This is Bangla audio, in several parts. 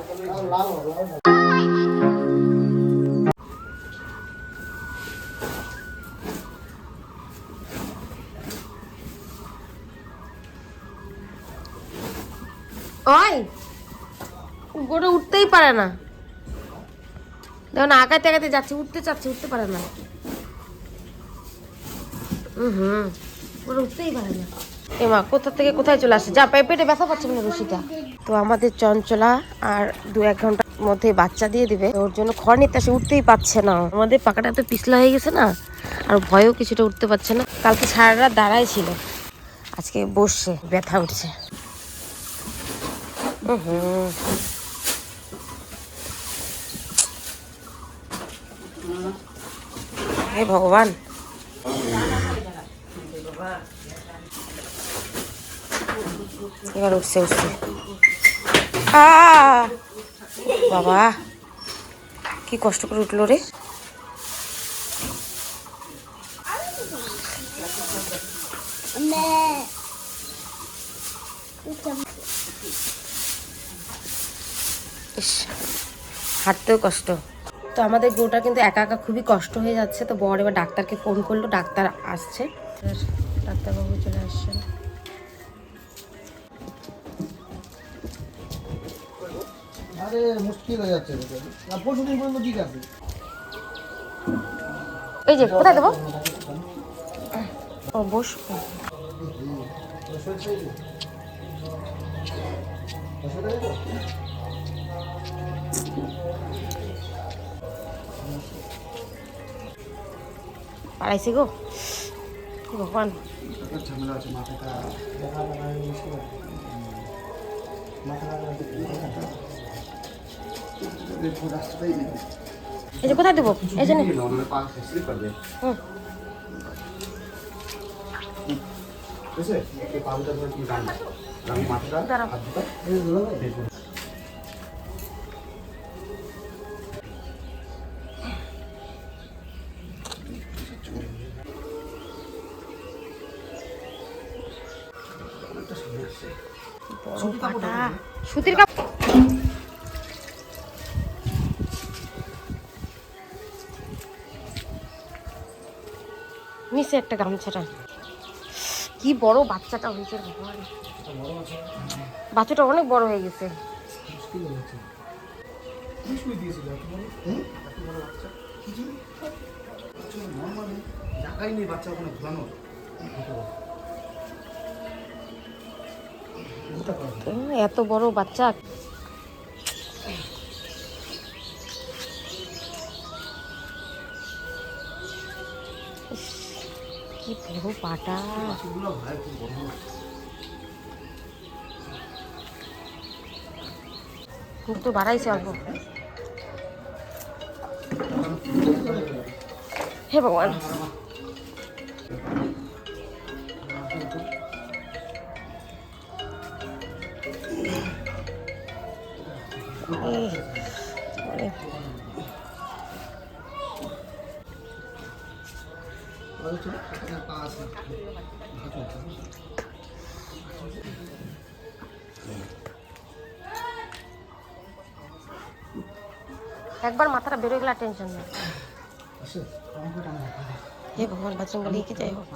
ওই গোটা উঠতেই পারে না, দেখো না আগাতে আগাতে যাচ্ছে, উঠতে চাচ্ছে, উঠতে পারে না। গোটা উঠতেই পারে না। এমা কোথা থেকে কোথায় চলে আসে, যা পেটে ব্যথা পাচ্ছে না রশিটা। তো আমাদের চঞ্চলা আর 2-1 ঘন্টার মধ্যে বাচ্চা দিয়ে দিবে, ওর জন্য খড় নিতে আসে, উঠতেই পারছে না। আমাদের পাকাটা তো পিছলা হয়ে গেছে না, আর ভয়েও কিছুটা উঠতে পারছে না। কালকে সারা রাত দাঁড়ায় ছিল, আজকে বসছে, ব্যথা উঠছে। হে ভগবান, এবার উঠছে উঠছে। বাবা কি কষ্ট করে উঠলো রে। হাঁটতেও কষ্ট। তো আমাদের গরুটা কিন্তু একা একা খুবই কষ্ট হয়ে যাচ্ছে। তো বর এবার ডাক্তারকে ফোন করলো, ডাক্তার আসছে, ডাক্তারবাবু চলে আসছেন। আরে মুশকিল হয়ে যাচ্ছে, পরশুদিন পর্যন্ত ঠিক আছে। এই যে কোথায় দেবো, ও বস। পাড়াইছি গো ভগবান। ঝামেলা আছে, মাথাটা এই যে কোথায় দেবো, এই জন্য সুতির কাপড় নিচে একটা গামছাটা। কি বড় বাচ্চাটা হয়েছে ভগবান, বাচ্চাটা অনেক বড় হয়ে গেছে। এত বড় বাচ্চা, কি বড় পাটা। মুখ তো বাড়াইছে অল্প। হে ভগবান, একবার মাথাটা বেরোয় গেলে টেনশন নেই। হে ভগবান, বাচ্চাগুলো লিখে যাই হোক।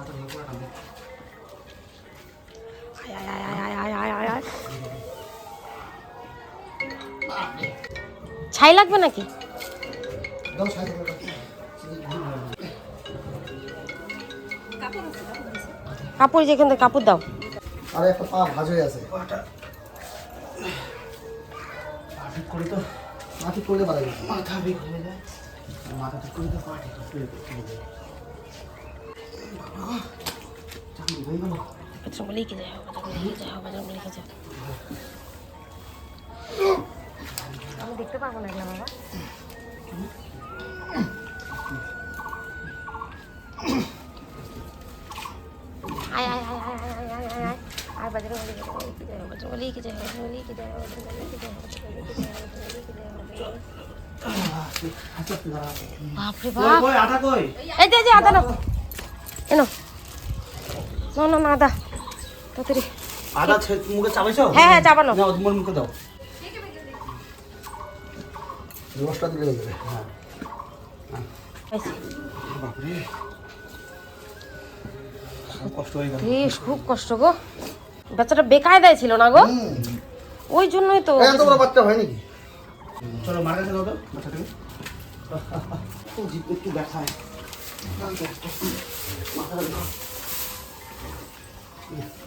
ছাই লাগবে নাকি? কাপড় যেখান থেকে কাপড় দাও। আরে একটা পা ভাঁজ হয়ে আছে, ঠিক করে তো মা ঠিক করলে পারে, মাথা ঠিক হয়ে যায়, মাথা ঠিক করে তো পা ঠিক করে লিখে যায়, আমি দেখতে পারবো না এগুলো বাবা। আয় আয় আয় আয় আয় আয় আয় আয় আয় বাজারে লিখে যায়, বাপরে বাপ। এই যে আদা নাও, এনো না না আদা তাড়াতাড়ি। আদা মুখে চাবাইছো? হ্যাঁ চাবানো। নাও তোমার মুখে দাও। রসটা দিলে হয়ে যাবে। হ্যাঁ বাপরে কষ্ট হয়ে গেল। খুব কষ্ট গো, বাচ্চাটা বেকায়দায় ছিল না গো, ওই জন্যই তো। এত বড় বাচ্চা হয় নাকি? চলো মার কাছে দাও তো বাচ্চাটাকে। ও জিভ একটু ব্যথায়।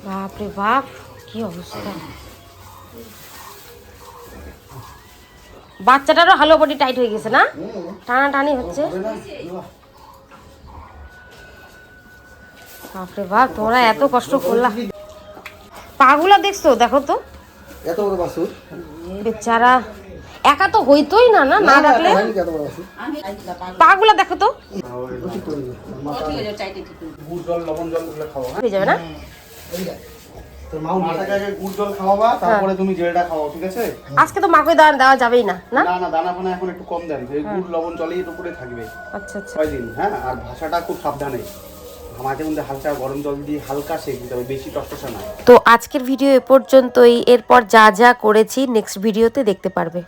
বাপরে বাপ, কি অবস্থা। বাচ্চাটারও হালো বডি টাইট হয়ে গেছে না, টানাটানি হচ্ছে। বাপরে বাপ, তোমরা এত কষ্ট করলা। পাগুলা দেখছো, দেখো তো এত বড় বাছুর বেচারা, একা তো হইতোই না, না না রাখলে। এত বড় বাছুর পাগুলা দেখো তো, গুড় জল লবণ জল গুলো খাওয়া। হয়ে যাবে না। তোর মাও মাটাকে আগে গুড় জল খাওয়াবা, তারপরে তুমি জেলটা খাওয়াও, ঠিক আছে? আজকে তো মাকে দান দেওয়া যাবেই না, না না না, দানা ফানা এখন একটু কম দেন, এই গুড় লবণ জলই এর উপরে থাকবে আচ্ছা আচ্ছা। 6 দিন। হ্যাঁ, আর ভাষাটা খুব সাবধানে, মাঝে মধ্যে হালকা গরম জল দিয়ে হালকা সেক দিতে হবে, বেশি টসটসা না। তো আজকের ভিডিও এ পর্যন্তই, এরপর যা যা করেছি নেক্সট ভিডিওতে দেখতে পারবে।